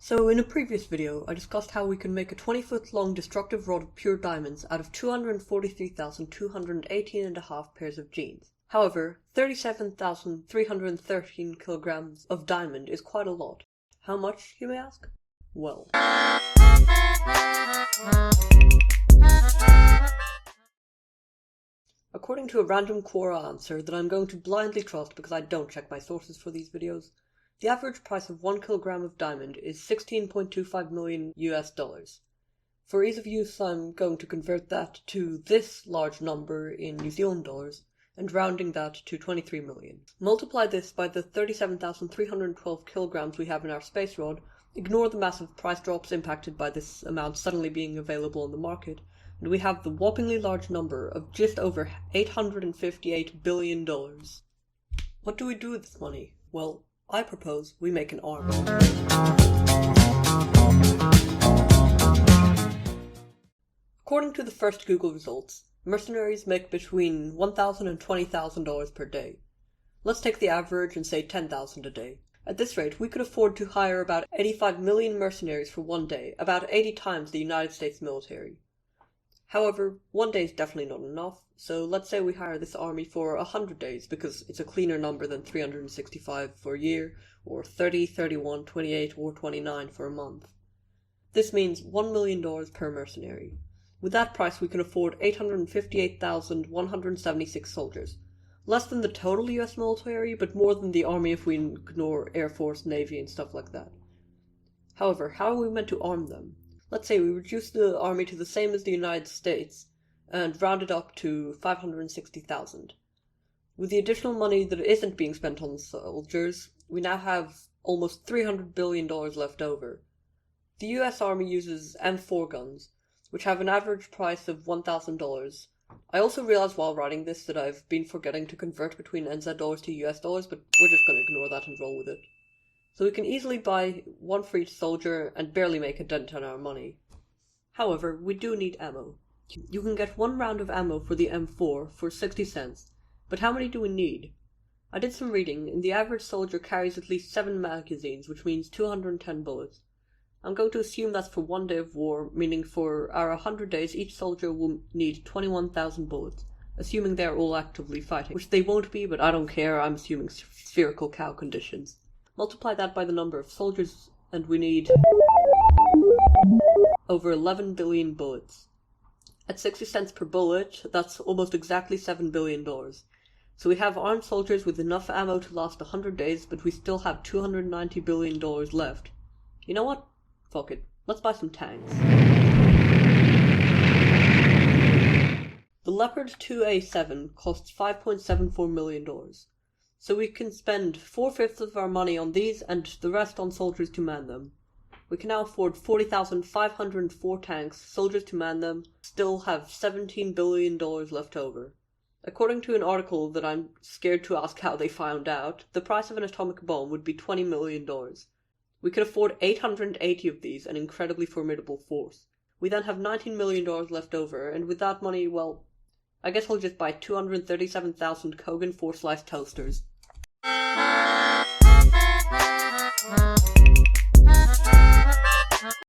So in a previous video, I discussed how we can make a 20-foot long destructive rod of pure diamonds out of 243,218.5 pairs of jeans. However, 37,313 kilograms of diamond is quite a lot. How much, you may ask? Well, according to a random Quora answer that I'm going to blindly trust because I don't check my sources for these videos, the average price of 1 kilogram of diamond is $16.25 million US. For ease of use, I'm going to convert that to this large number in New Zealand dollars and rounding that to 23 million. Multiply this by the 37,312 kilograms we have in our space rod, ignore the massive price drops impacted by this amount suddenly being available on the market, and we have the whoppingly large number of just over $858 billion. What do we do with this money? Well, I propose we make an army. According to the first Google results, mercenaries make between $1,000 and $20,000 per day. Let's take the average and say $10,000 a day. At this rate, we could afford to hire about 85 million mercenaries for one day, about 80 times the United States military. However, one day is definitely not enough, so let's say we hire this army for 100 days because it's a cleaner number than 365 for a year, or 30, 31, 28, or 29 for a month. This means $1 million per mercenary. With that price we can afford 858,176 soldiers. Less than the total US military, but more than the army if we ignore Air Force, Navy, and stuff like that. However, how are we meant to arm them? Let's say we reduce the army to the same as the United States, and round it up to 560,000. With the additional money that isn't being spent on soldiers, we now have almost $300 billion left over. The US Army uses M4 guns, which have an average price of $1,000. I also realized while writing this that I've been forgetting to convert between NZ dollars to US dollars, but we're just going to ignore that and roll with it. So we can easily buy one for each soldier and barely make a dent on our money. However, we do need ammo. You can get one round of ammo for the M4 for 60 cents, but how many do we need? I did some reading, and the average soldier carries at least 7 magazines, which means 210 bullets. I'm going to assume that's for one day of war, meaning for our 100 days each soldier will need 21,000 bullets, assuming they're all actively fighting, which they won't be, but I don't care, I'm assuming spherical cow conditions. Multiply that by the number of soldiers, and we need over 11 billion bullets. At 60 cents per bullet, that's almost exactly $7 billion. So we have armed soldiers with enough ammo to last 100 days, but we still have $290 billion left. You know what? Fuck it. Let's buy some tanks. The Leopard 2A7 costs $5.74 million. So we can spend 4/5 of our money on these and the rest on soldiers to man them. We can now afford 40,504 tanks, soldiers to man them, still have $17 billion left over. According to an article that I'm scared to ask how they found out, the price of an atomic bomb would be $20 million. We could afford 880 of these, an incredibly formidable force. We then have $19 million left over, and with that money, well, I guess I'll just buy 237,000 Kogan 4-slice toasters.